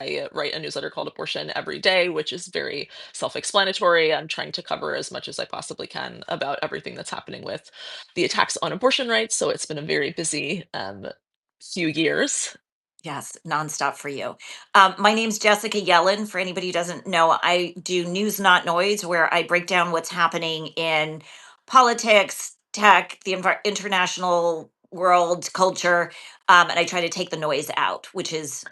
I write a newsletter called Abortion Every Day, which is very self-explanatory. I'm trying to cover as much as I possibly can about everything that's happening with the attacks on abortion rights. So it's been a very busy few years. Yes, nonstop for you. My name's Jessica Yellen. For anybody who doesn't know, I do News Not Noise, where I break down what's happening in politics, tech, the international world, culture, and I try to take the noise out, which is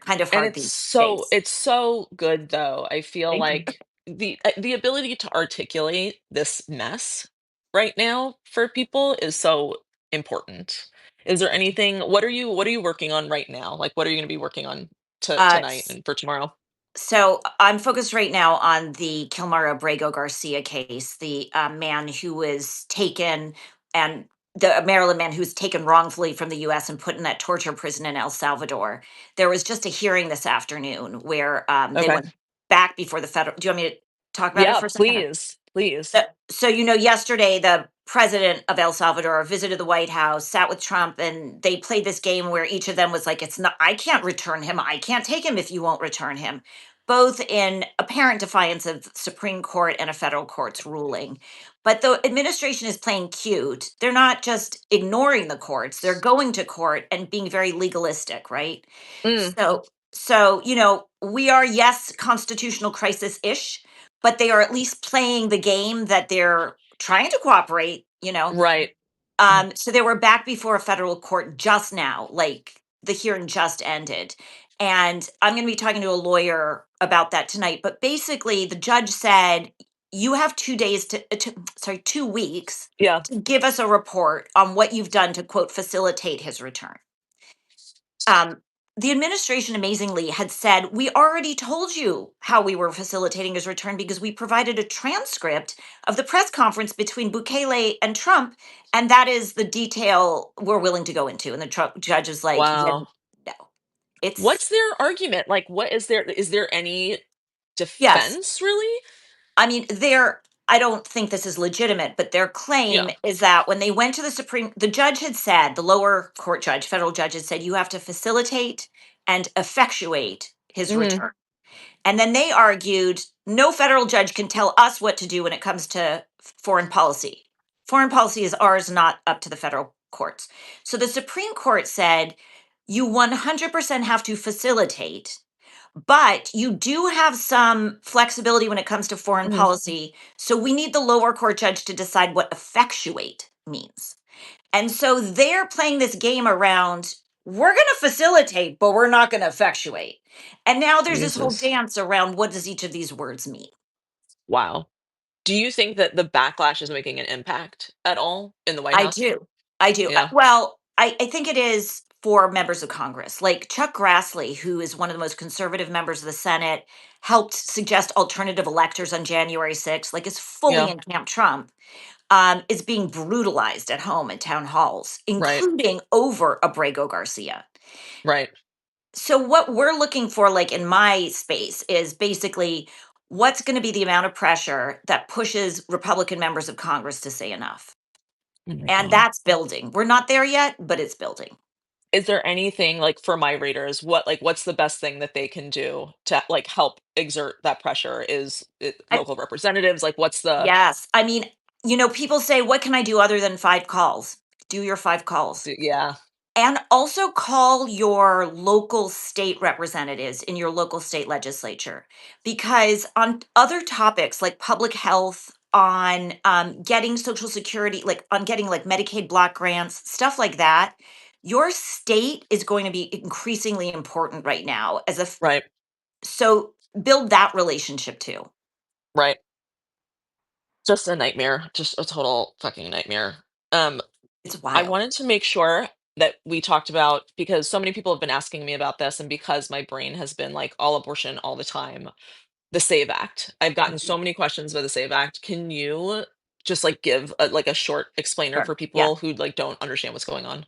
kind of And hard these days. it's so good though. I feel Thank you. like the ability to articulate this mess right now for people is so important. Is there anything what are you working on right now? Like what are you going to be working on Uh, tonight and for tomorrow? So I'm focused right now on the Kilmar Abrego Garcia case, the man who was taken and the Maryland man who was taken wrongfully from the US and put in that torture prison in El Salvador. There was just a hearing this afternoon where they Okay. went back before the federal. Do you want me to talk about it Yeah, for a second? please. Please. Yesterday the president of El Salvador visited the White House, sat with Trump, and they played this game where each of them was like, "It's not. I can't return him. I can't take him if you won't return him." Both in apparent defiance of Supreme Court and a federal court's ruling. But the administration is playing cute. They're not just ignoring the courts; they're going to court and being very legalistic, right? Mm, So, we are, yes, constitutional crisis ish, but they are at least playing the game that they're trying to cooperate. right. Mhm. So they were back before a federal court just now, like the hearing just ended. And I'm going to be talking to a lawyer about that tonight. But basically, the judge said, you have 2 days sorry, 2 weeks Yeah. to give us a report on what you've done to, quote, facilitate his return. Um, the administration amazingly had said, we already told you how we were facilitating his return because we provided a transcript of the press conference between Bukele and Trump. And that is the detail we're willing to go into. And the Trump judge is like, yeah, Wow. no, it's What's their argument? Like what is there any yes. defense really? I mean, I don't think this is legitimate, but their claim Yeah. is that when they went to the judge had said, the lower court judge, federal judge had said, you have to facilitate and effectuate his Mhm. return. And then they argued no federal judge can tell us what to do when it comes to foreign policy. Foreign policy is ours, not up to the federal courts. So the Supreme Court said you 100% have to facilitate, but you do have some flexibility when it comes to foreign Mhm. policy. So we need the lower court judge to decide what effectuate means. And so they're playing this game around, we're going to facilitate, but we're not going to effectuate. And now there's this whole Jesus. dance around what does each of these words mean? Wow. Do you think that the backlash is making an impact at all in the White I House? do. I do. Yeah. Well, I think it is for members of Congress. Like Chuck Grassley, who is one of the most conservative members of the Senate, helped suggest alternative electors on January 6th, like is fully Yeah. in Camp Trump, is being brutalized at home at town halls, Right. including over Abrego Garcia. Right. So what we're looking for, like in my space, is basically what's going to be the amount of pressure that pushes Republican members of Congress to say enough. Oh my And God. that's building. We're not there yet, but it's building. Is there anything like for my readers, what's the best thing that they can do to like help exert that pressure? Is it I, local representatives? Like what's the yes. I mean, people say, what can I do other than 5 calls? Do your 5 calls. yeah, And also call your local state representatives in your local state legislature. Because on other topics like public health, on getting Social Security, like on getting like Medicaid block grants, stuff like that, your state is going to be increasingly important right now right, so build that relationship too. right. Just a nightmare, just a total fucking nightmare. Um, It's I wild. wanted to make sure that we talked about because so many people have been asking me about this, and because my brain has been like all abortion all the time, the SAVE Act. I've gotten Mhm. so many questions about the SAVE Act. Can you just like give like a short explainer Sure. for Yeah. people who like don't understand what's going on?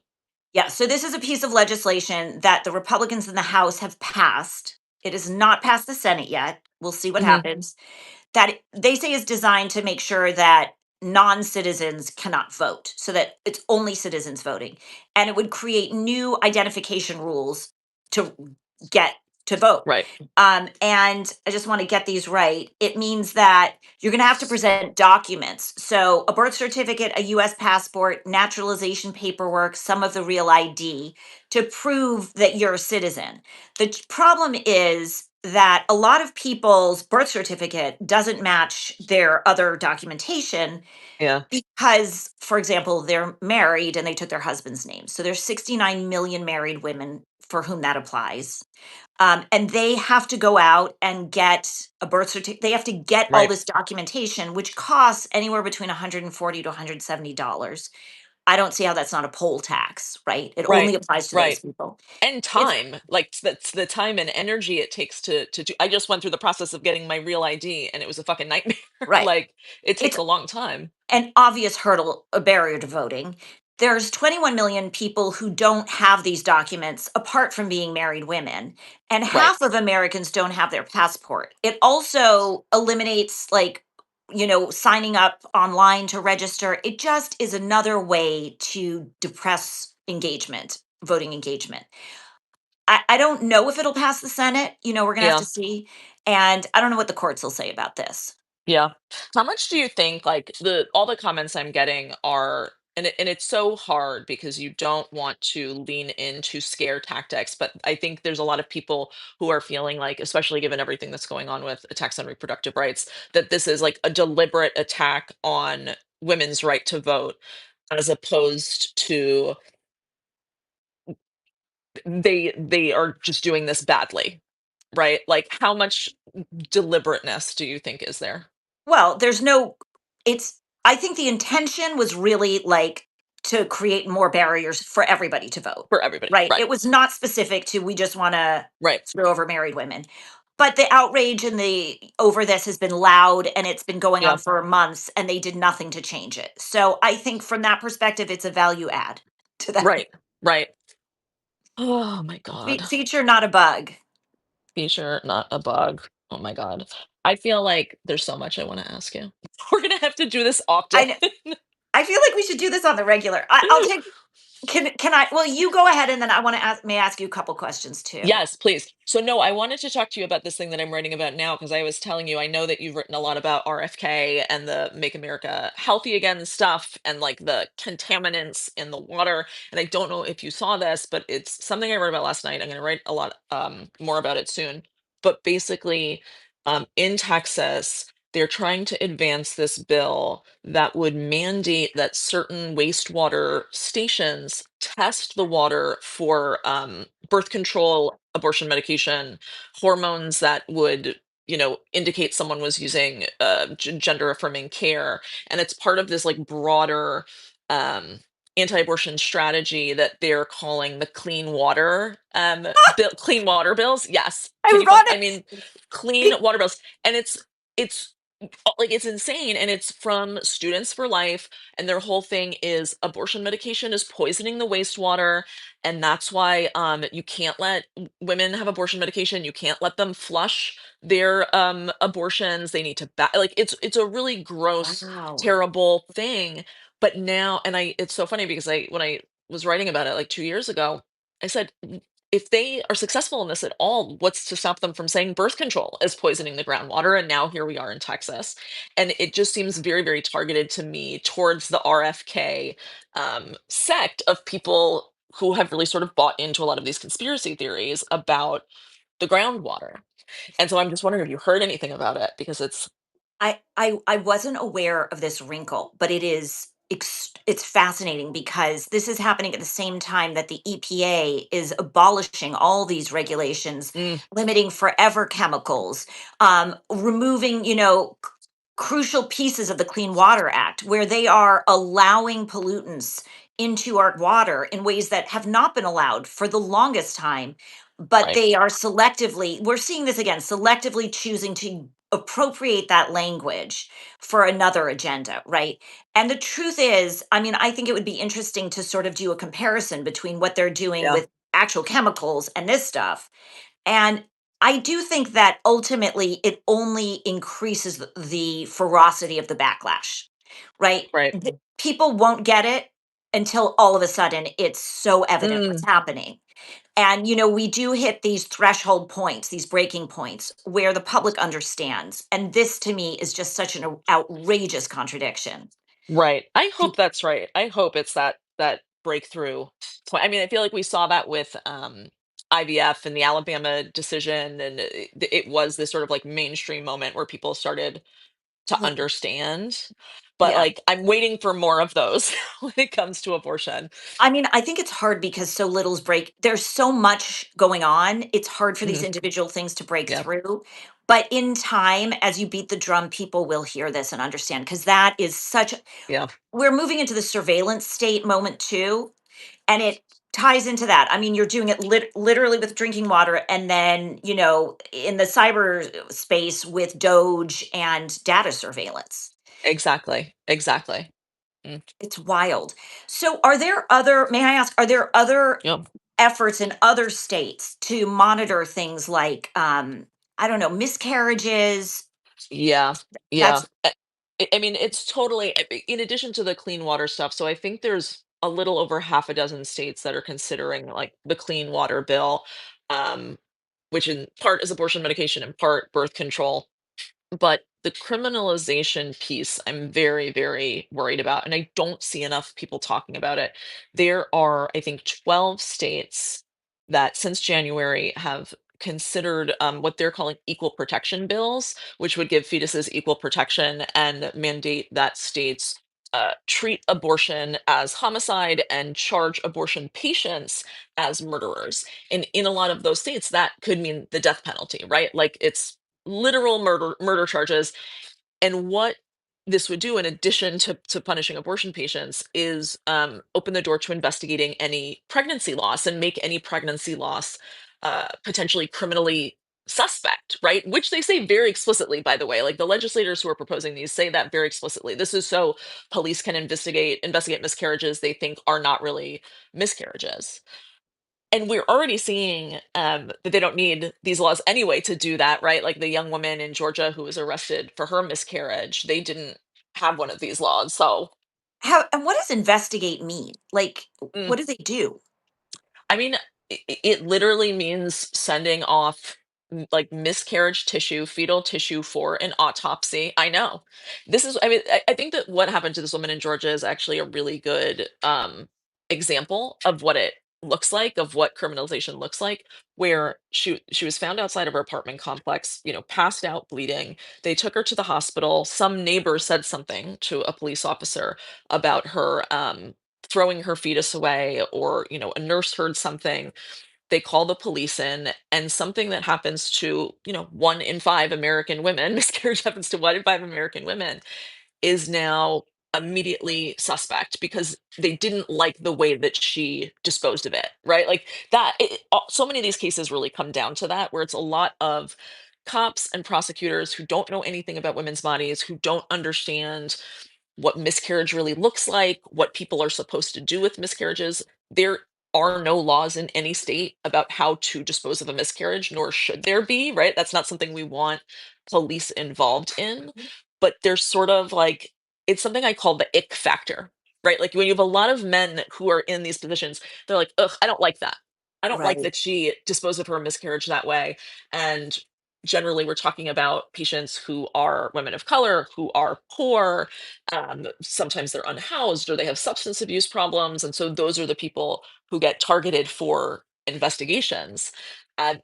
Yeah. So this is a piece of legislation that the Republicans in the House have passed. It is not passed the Senate yet. We'll see what Hmm. happens. That they say is designed to make sure that non-citizens cannot vote, so that it's only citizens voting. And it would create new identification rules to get to vote. Right. And I just want to get these right. It means that you're going to have to present documents. So, a birth certificate, a US passport, naturalization paperwork, some of the real ID to prove that you're a citizen. Problem is that a lot of people's birth certificate doesn't match their other documentation Yeah. because, for example, they're married and they took their husband's name. So, there's 69 million married women for whom that applies, and they have to go out and get a birth certificate. They have to get all Right. this documentation, which costs anywhere between $140 to $170. I don't see how that's not a poll tax, right? It Right. only applies to those Right. people. And It's time, like, that's the time and energy it takes to do. I just went through the process of getting my real ID, and it was a fucking nightmare. right. Like, it takes It's a long time. an obvious hurdle, a barrier to voting. There's 21 million people who don't have these documents apart from being married women, and Right. half of Americans don't have their passport. It also eliminates, like, signing up online to register. It just is another way to depress engagement, voting engagement. I don't know if it'll pass the Senate. We're going to have to Yeah. see. And I don't know what the courts will say about this. Yeah. How much do you think, like, the all the comments I'm getting are, and it's so hard because you don't want to lean into scare tactics, but I think there's a lot of people who are feeling like, especially given everything that's going on with attacks on reproductive rights, that this is like a deliberate attack on women's right to vote, as opposed to they are just doing this badly, right? Like, how much deliberateness do you think is there Well, there's no it's I think the intention was really, like, to create more barriers for everybody to vote, for everybody? right? Right. It was not specific to, "We just wanna Right. screw over married women." But the outrage and the over this has been loud, and it's been going on Yeah. for months, and they did nothing to change it. So, I think from that perspective, it's a value add to them. Right. Right. Oh my god. Feature, not a bug. Feature, not a bug. Oh my god. I feel like there's so much I want to ask you. We're gonna have to do this often. I kn I feel like we should do this on the regular. I'll take can I well, you go ahead, and then I wanna ask you a couple questions too. Yes, please. So no, I wanted to talk to you about this thing that I'm writing about now, because I was telling you I know that you've written a lot about RFK and the Make America Healthy Again stuff and like the contaminants in the water. And I don't know if you saw this, but it's something I wrote about last night. I'm going to write a lot more about it soon. But basically, in Texas, they're trying to advance this bill that would mandate that certain wastewater stations test the water for birth control, abortion medication, hormones that would, indicate someone was using gender affirming care. And it's part of this like broader um, anti-abortion strategy that they're calling the clean water bills. Yes. Can you I Ironic. mean, clean water bills. And it's like, it's insane, and it's from Students for Life, and their whole thing is abortion medication is poisoning the wastewater, and that's why you can't let women have abortion medication. You can't let them flush their abortions. They need to like, it's a really gross, Wow. terrible thing. But now, and I it's so funny because I when I was writing about it like 2 years ago, I said, if they are successful in this at all, what's to stop them from saying birth control is poisoning the groundwater? And now here we are in Texas. And it just seems very, very targeted to me towards the RFK sect of people who have really sort of bought into a lot of these conspiracy theories about the groundwater. And so I'm just wondering if you heard anything about it, because it's I wasn't aware of this wrinkle, but it's fascinating because this is happening at the same time that the EPA is abolishing all these regulations, mm, limiting forever chemicals, removing, crucial pieces of the Clean Water Act, where they are allowing pollutants into our water in ways that have not been allowed for the longest time. But right. they are we're seeing this again, selectively choosing to appropriate that language for another agenda, right? And the truth is, I mean, I think it would be interesting to sort of do a comparison between what they're doing Yeah. with actual chemicals and this stuff. And I do think that ultimately it only increases the ferocity of the backlash, right? Right. People won't get it until all of a sudden it's so evident what's Mm, happening. And, we do hit these threshold points, these breaking points where the public understands. And this to me is just such an outrageous contradiction. Right. I hope Be- that's right. I hope it's that breakthrough point. I mean, I feel like we saw that with IVF and the Alabama decision, and it was this sort of like mainstream moment where people started to Yeah. understand. But Yeah. like, I'm waiting for more of those when it comes to abortion. I mean, I think it's hard because so little's break there's so much going on. It's hard for these Mhm. individual things to break Yeah. through. But in time, as you beat the drum, people will hear this and understand because that is such Yeah. we're moving into the surveillance state moment too. And it ties into that. I mean, you're doing it literally with drinking water and then, in the cyber space with Doge and data surveillance. Exactly. Exactly. Mm. It's wild. So, may I ask, are there other Yep. efforts in other states to monitor things like, I don't know, miscarriages? Yeah. Yeah. That's I mean, it's totally in addition to the clean water stuff. So I think there's a little over half a dozen states that are considering like the clean water bill, um, which in part is abortion medication, in part birth control. But the criminalization piece, I'm very, very worried about, and I don't see enough people talking about it. There are, I think, 12 states that since January have considered what they're calling equal protection bills, which would give fetuses equal protection and mandate that states treat abortion as homicide and charge abortion patients as murderers. And in a lot of those states, that could mean the death penalty, right? Like it's literal murder charges. And what this would do, in addition to punishing abortion patients, is open the door to investigating any pregnancy loss and make any pregnancy loss potentially criminally suspect, right? Which they say very explicitly, by the way. Like the legislators who are proposing these say that very explicitly. This is so police can investigate miscarriages they think are not really miscarriages. And we're already seeing that they don't need these laws anyway to do that, right? Like the young woman in Georgia who was arrested for her miscarriage, they didn't have one of these laws. So, how, and what does investigate mean? Like, mm, what do they do? I mean, it literally means sending off like miscarriage tissue, fetal tissue for an autopsy. I know. This is, I mean, I think that what happened to this woman in Georgia is actually a really good example of what it looks like, of what criminalization looks like, where she was found outside of her apartment complex, passed out, bleeding. They took her to the hospital. Some neighbor said something to a police officer about her throwing her fetus away, or a nurse heard something. They call the police in, and something that happens to 1 in 5 American women, miscarriage happens to 1 in 5 American women, is now immediately suspect because they didn't like the way that she disposed of it, right? Like that so many of these cases really come down to that, where it's a lot of cops and prosecutors who don't know anything about women's bodies, who don't understand what miscarriage really looks like, what people are supposed to do with miscarriages. There are no laws in any state about how to dispose of a miscarriage, nor should there be, right? That's not something we want police involved in. But there's sort of like, it's something I call the ick factor, right? Like when you have a lot of men who are in these positions, they're like, ugh, I don't like that. I don't like Right. that she disposed of her miscarriage that way. And generally, we're talking about patients who are women of color, who are poor, sometimes they're unhoused or they have substance abuse problems. And so those are the people who get targeted for investigations. Uh,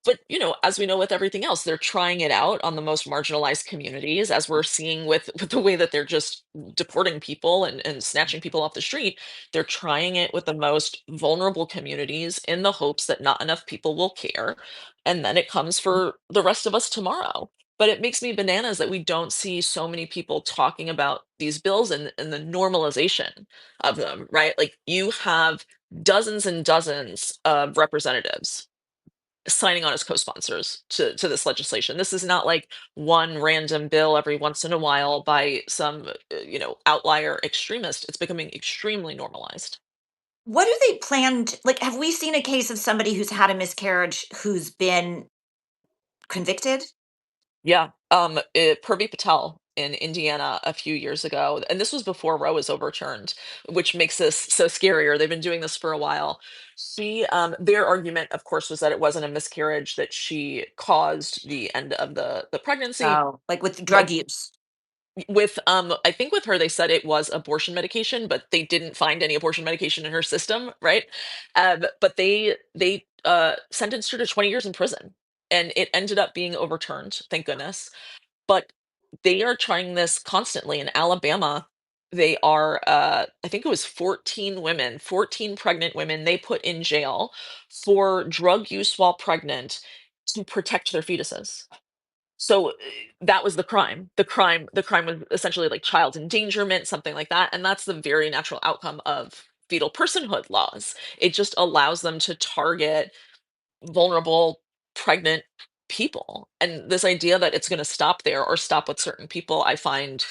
but, as we know with everything else, they're trying it out on the most marginalized communities, as we're seeing with the way that they're just deporting people and snatching people off the street. They're trying it with the most vulnerable communities in the hopes that not enough people will care. And then it comes for the rest of us tomorrow. But it makes me bananas that we don't see so many people talking about these bills and the normalization of them, right? Like you have dozens and dozens of representatives signing on as co-sponsors to this legislation. This is not like one random bill every once in a while by some outlier extremist. It's becoming extremely normalized. What do they like, have we seen a case of somebody who's had a miscarriage who's been convicted? Yeah, Purvi Patel. in Indiana a few years ago, and this was before Roe was overturned, which makes this so scarier. They've been doing this for a while. Their argument, of course, was that it wasn't a miscarriage, that she caused the end of the pregnancy. Oh, like with drug Like use. I think with her they said it was abortion medication, but they didn't find any abortion medication in her system, right? But they sentenced her to 20 years in prison, and it ended up being overturned, thank goodness. But they are trying this constantly in Alabama. They are, I think it was 14 women, 14 pregnant women they put in jail for drug use while pregnant to protect their fetuses. So that was the crime. The crime was essentially like child endangerment, something like that, and that's the very natural outcome of fetal personhood laws. It just allows them to target vulnerable pregnant people. And this idea that it's going to stop there or stop with certain people, I find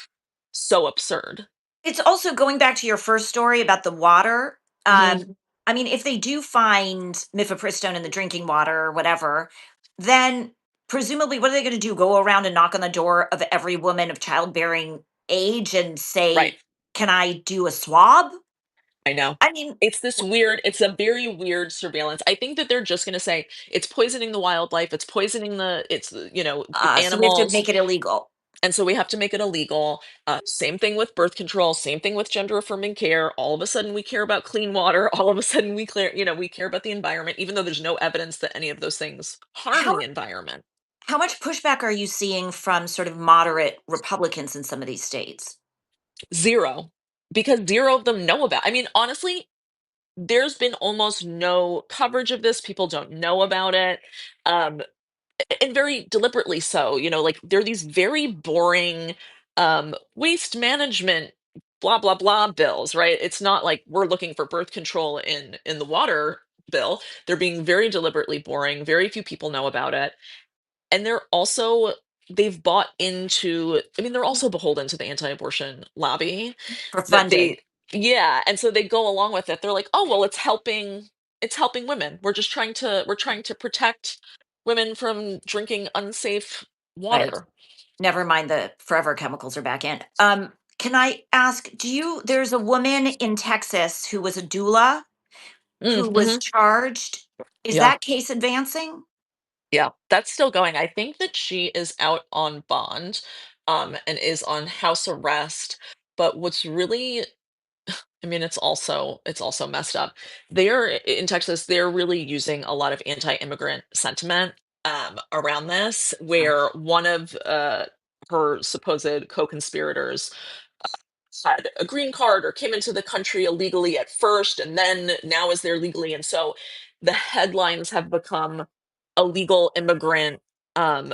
so absurd. It's also going back to your first story about the water. Hmm. I mean, if they do find mifepristone in the drinking water or whatever, then presumably what are they going to do? Go around and knock on the door of every woman of childbearing age and Right. say, "Can I do a swab?" I know. I mean, It's a very weird surveillance. I think that they're just going to say it's poisoning the wildlife, it's poisoning so we have to animals. make it illegal. And so we have to make it illegal. Same thing with birth control, same thing with gender affirming care. All of a sudden we care about clean water. All of a sudden we care about the environment, even though there's no evidence that any of those things harm How the environment. how much pushback are you seeing from sort of moderate Republicans in some of these states? Zero. Because zero of them know about. I mean, honestly, there's been almost no coverage of this. People don't know about it. Um, and very deliberately so, like there are these very boring waste management blah blah blah bills, right? It's not like we're looking for birth control in the water bill. They're being very deliberately boring. Very few people know about it. And they've bought into, I mean, they're also beholden to the anti-abortion lobby, For that funding. they yeah, and so they go along with it. They're like, "Oh, well, it's helping women. We're trying to protect women from drinking unsafe Right. water." Never mind the forever chemicals are back in. Can I ask, there's a woman in Texas who was a doula who was Mhm. charged. Is Yeah. that case advancing? Yeah, that's still going. I think that she is out on bond, and is on house arrest, but what's really, I mean, it's also messed up. They're in Texas, they're really using a lot of anti-immigrant sentiment around this, Uh, where one of her supposed co-conspirators had a green card or came into the country illegally at first and then now is there legally. And so the headlines have become illegal immigrant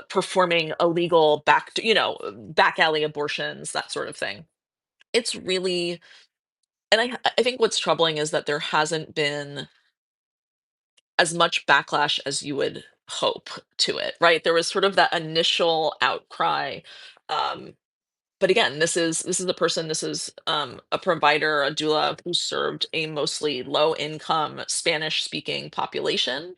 performing illegal back alley abortions, that sort of thing. It's really, and I think what's troubling is that there hasn't been as much backlash as you would hope to it, right? There was sort of that initial outcry. Um, but again, this is a person, this is a provider, a doula who served a mostly low income Spanish speaking population,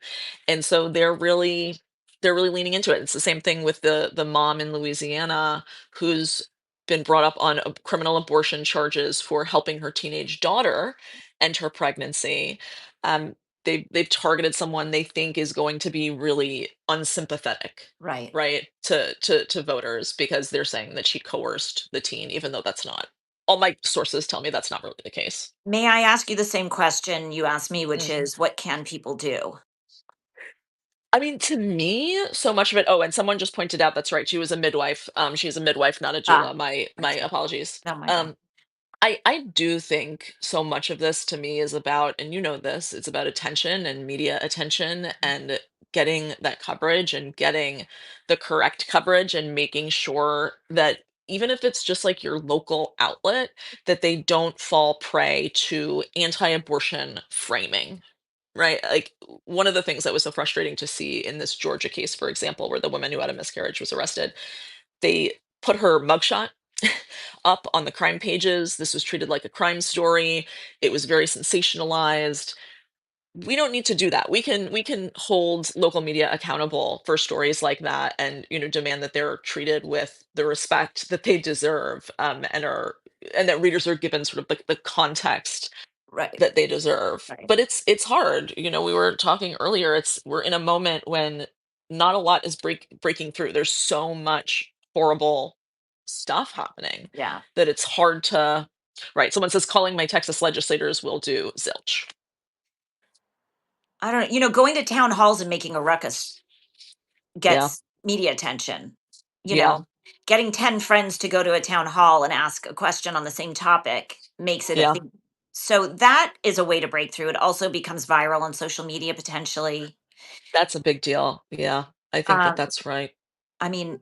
and so they're really leaning into it. It's the same thing with the mom in Louisiana who's been brought up on criminal abortion charges for helping her teenage daughter end her pregnancy. Um, they've targeted someone they think is going to be really unsympathetic, right. right, to voters, because they're saying that she coerced the teen, even though that's not, all my sources tell me that's not really the case. May I ask you the same question you asked me, which Mm. is what can people do? I mean, to me, so much of it, oh, and someone just pointed out, that's right, she was a midwife. She's a midwife, not a Ah, doula. My okay. apologies. Oh my God. um I do think so much of this to me is about, and you know this, it's about attention and media attention and getting that coverage and getting the correct coverage and making sure that even if it's just like your local outlet, that they don't fall prey to anti-abortion framing. Right? Like one of the things that was so frustrating to see in this Georgia case, for example, where the woman who had a miscarriage was arrested, they put her mugshot up on the crime pages. This was treated like a crime story. It was very sensationalized. we don't need to do that. We can hold local media accountable for stories like that, and demand that they're treated with the respect that they deserve, and that readers are given sort of the context Right. that they deserve. Right. But it's hard. We were talking earlier. We're in a moment when not a lot is breaking through. There's so much horrible stuff happening Yeah. that it's hard to. Right. Someone says calling my Texas legislators will do zilch. I don't know, going to town halls and making a ruckus Yeah. gets media attention. You Yeah. know, getting 10 friends to go to a town hall and ask a question on the same topic makes it a Yeah. thing. So that is a way to break through. It also becomes viral on social media potentially. That's a big deal. Yeah. I think that Um, that's right. I mean,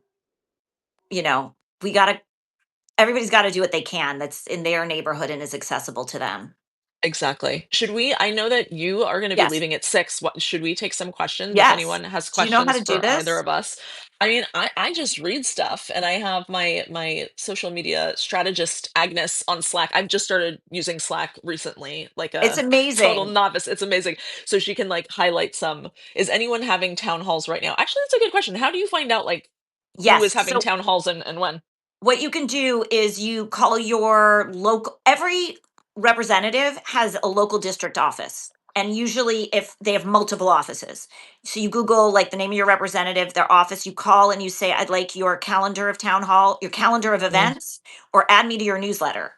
we got to everybody's got to do what they can that's in their neighborhood and is accessible to them. Exactly. I know that you are gonna be Yes. leaving at 6. What should we take some questions if Yes. anyone has Do you know how questions to do for either this? of us? I mean, I just read stuff, and I have my social media strategist, Agnes, on Slack. I've just started using Slack recently, like It's a total amazing. novice. It's amazing. So she can, like, highlight some. Is anyone having town halls right now? Actually, that's a good question. How do you find out, like, who is Yes. having So town halls and when? what you can do is you call your local every representative has a local district office. And usually if they have multiple offices. So you Google like the name of your representative, their office, you call and you say, I'd like your calendar of town hall, your calendar of Mm, events, or add me to your newsletter.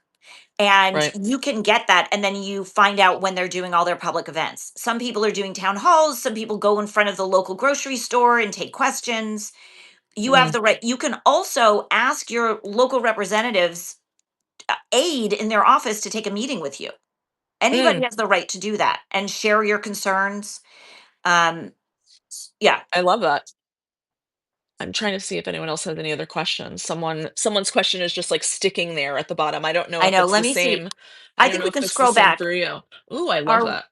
And right. you can get that. And then you find out when they're doing all their public events. Some people are doing town halls, some people go in front of the local grocery store and take questions. You have Mm, the right. You can also ask your local representatives aide in their office to take a meeting with you. Anybody mm, has the right to do that and share your concerns. Um, yeah, I love that. I'm trying to see if anyone else has any other questions. Someone's question is just, like, sticking there at the bottom. I don't know I if know. it's Let the me see. same. I I don't think know we if can it's the scroll same back. for you. Ooh, I love Our that.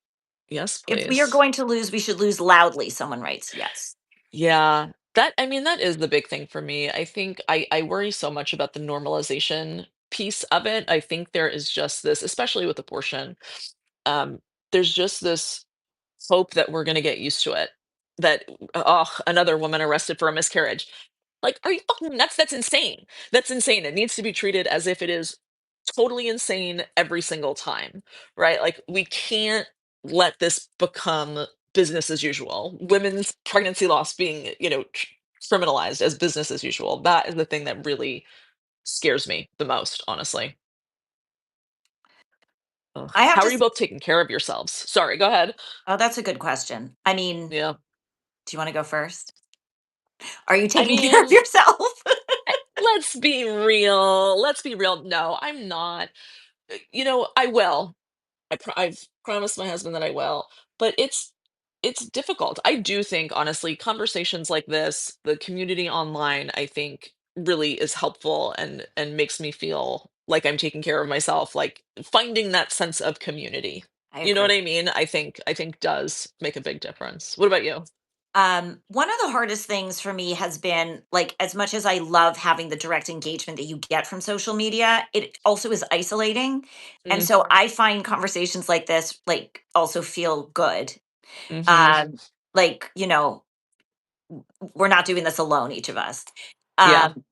Yes, If we are please. going to lose, we should lose loudly. Someone writes, yes. Yeah. That is the big thing for me. I think I worry so much about the normalization piece of it. I think there is just this, especially with abortion, um, there's just this hope that we're gonna get used to it. That, oh, another woman arrested for a miscarriage. Like, are you fucking nuts? That's insane. That's insane. It needs to be treated as if it is totally insane every single time, right? Like, we can't let this become business as usual. Women's pregnancy loss being, criminalized as business as usual. That is the thing that really scares me the most, honestly. Ugh. I have How to. are you both taking care of yourselves? Sorry, go ahead. Oh, that's a good question. I mean, Yeah. do you want to go first? Are you I taking care of mean, yourself? let's be real. Let's be real. No, I'm not. I will. I've promised my husband that I will, but it's difficult. I do think, honestly, conversations like this, the community online, I think really is helpful and makes me feel like I'm taking care of myself, like finding that sense of community. I You know what agree. I mean? I think does make a big difference. What about you? One of the hardest things for me has been like, as much as I love having the direct engagement that you get from social media, it also is isolating. And Mm, so I find conversations like this, like, also feel good. mhm. Um, like, we're not doing this alone, each of us. Yeah. Um,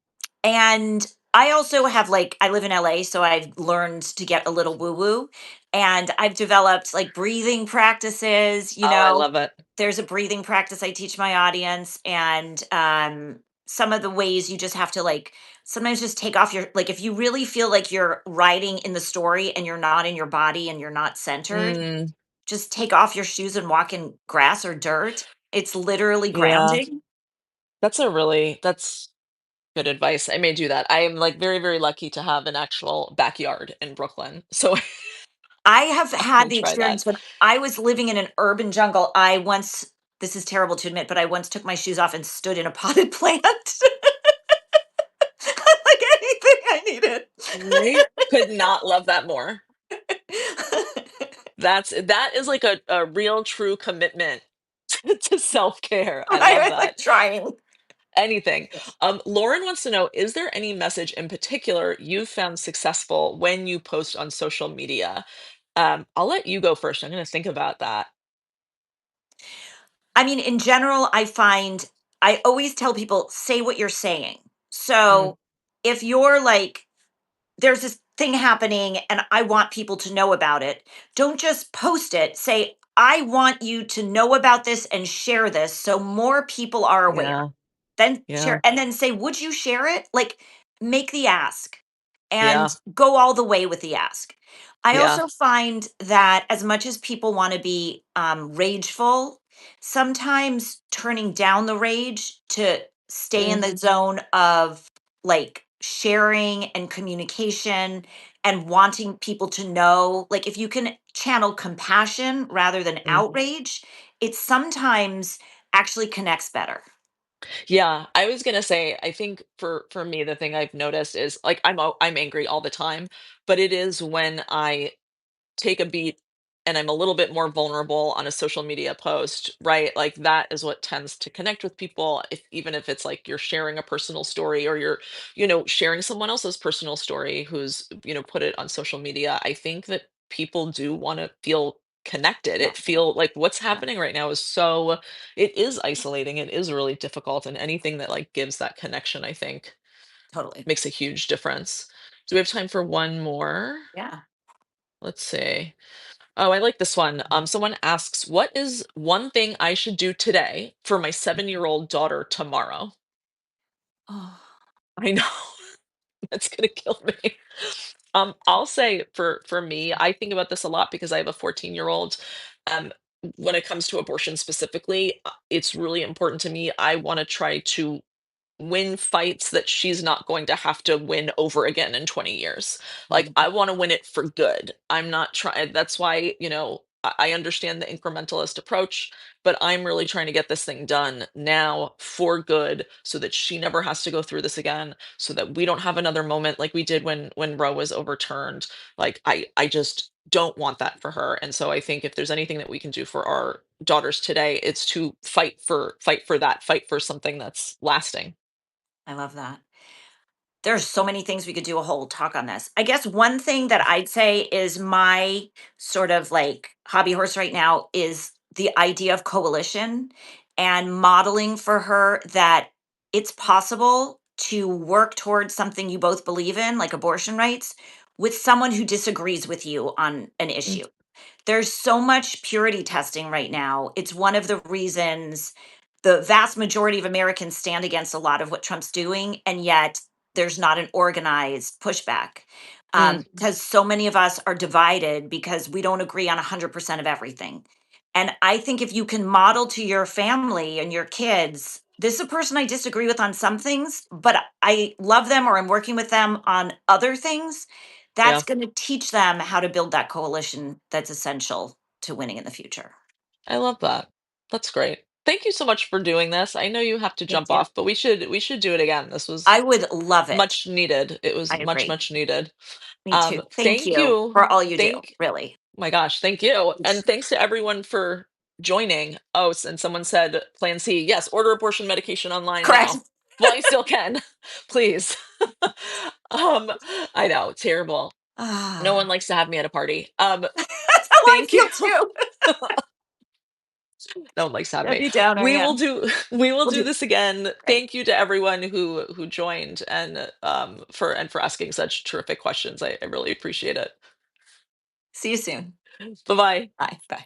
and I also have like, I live in LA, so I've learned to get a little woo woo. And I've developed like breathing practices, Oh, I love it. there's a breathing practice I teach my audience. And some of the ways you just have to like, sometimes just take off like, if you really feel like you're riding in the story and you're not in your body and you're not centered, Mm, just take off your shoes and walk in grass or dirt. It's literally yeah. grounding. That's good advice. I may do that. I am, like, very, very lucky to have an actual backyard in Brooklyn, so I have I had may the try that. experience when I was living in an urban jungle. I once, this is terrible to admit, but I once took my shoes off and stood in a potted plant. Like anything I needed. I could not love that more. That is like a real true commitment to self-care. I I love was like that. trying. Anything. Lauren wants to know, is there any message in particular you've found successful when you post on social media? I'll let you go first. I'm gonna think about that. I mean, in general, I always tell people, say what you're saying. Mm, So if you're like, there's this thing happening and I want people to know about it, don't just post it. Say, I want you to know about this and share this so more people are aware. yeah, Then yeah, share and then say, would you share it? Like, make the ask yeah, and go all the way with the ask. I yeah. also find that as much as people want to be rageful, sometimes turning down the rage to stay in Mm, the zone of like sharing and communication and wanting people to know, like if you can channel compassion rather than mm. outrage, it sometimes actually connects better. Yeah, I was gonna say, I think for me, the thing I've noticed is like I'm angry all the time, but it is when I take a beat and I'm a little bit more vulnerable on a social media post, right? Like that is what tends to connect with people. If even if it's like you're sharing a personal story or you're, sharing someone else's personal story who's, put it on social media, I think that people do want to feel connected. Yeah, It feel like what's yeah, happening right now is so it is isolating. It is really difficult and anything that like gives that connection, I think totally. makes a huge difference. Do we have time for one more? Yeah. Let's see. Oh, I like this one. Someone asks, "What is one thing I should do today for my 7-year-old daughter tomorrow?" Oh, I know that's gonna kill me. I'll say for me, I think about this a lot because I have a 14-year-old. Um, when it comes to abortion specifically, it's really important to me. I want to try to win fights that she's not going to have to win over again in 20 years. Like, I mhm. want to win it for good. I'm not trying. That's why, I understand the incrementalist approach, but I'm really trying to get this thing done now for good so that she never has to go through this again, so that we don't have another moment like we did when Roe was overturned. Like, I just don't want that for her. And so I think if there's anything that we can do for our daughters today, it's to fight for something that's lasting. I love that. There's so many things we could do a whole talk on this. I guess one thing that I'd say is my sort of like hobby horse right now is the idea of coalition and modeling for her that it's possible to work towards something you both believe in, like abortion rights, with someone who disagrees with you on an Mm, issue. There's so much purity testing right now. It's one of the reasons the vast majority of Americans stand against a lot of what Trump's doing, and yet there's not an organized pushback. mm, Because so many of us are divided because we don't agree on 100% of everything. And I think if you can model to your family and your kids, this is a person I disagree with on some things, but I love them or I'm working with them on other things, yeah, that's going to teach them how to build that coalition that's essential to winning in the future. I love that. That's great. Thank you so much for doing this. I know you have to Thank jump you. off, but we should do it again. This was I would love it. much needed. It was I much, agree. much needed. Me too. Thank Thank you for you. all you do, Thank really. My gosh, thank you. And thanks to everyone for joining. Oh, and someone said Plan C. Yes, order abortion medication online Correct. now. While you still can. Please. um, I know, terrible. No one Ah, likes to have me at a party. that's how I Thank you. feel too. No one likes to have me. Debbie Downer, We yeah. will do we will We'll do do this again. great. Thank you to everyone who joined and for asking such terrific questions. I really appreciate it. See you soon. Bye bye. Bye. Bye.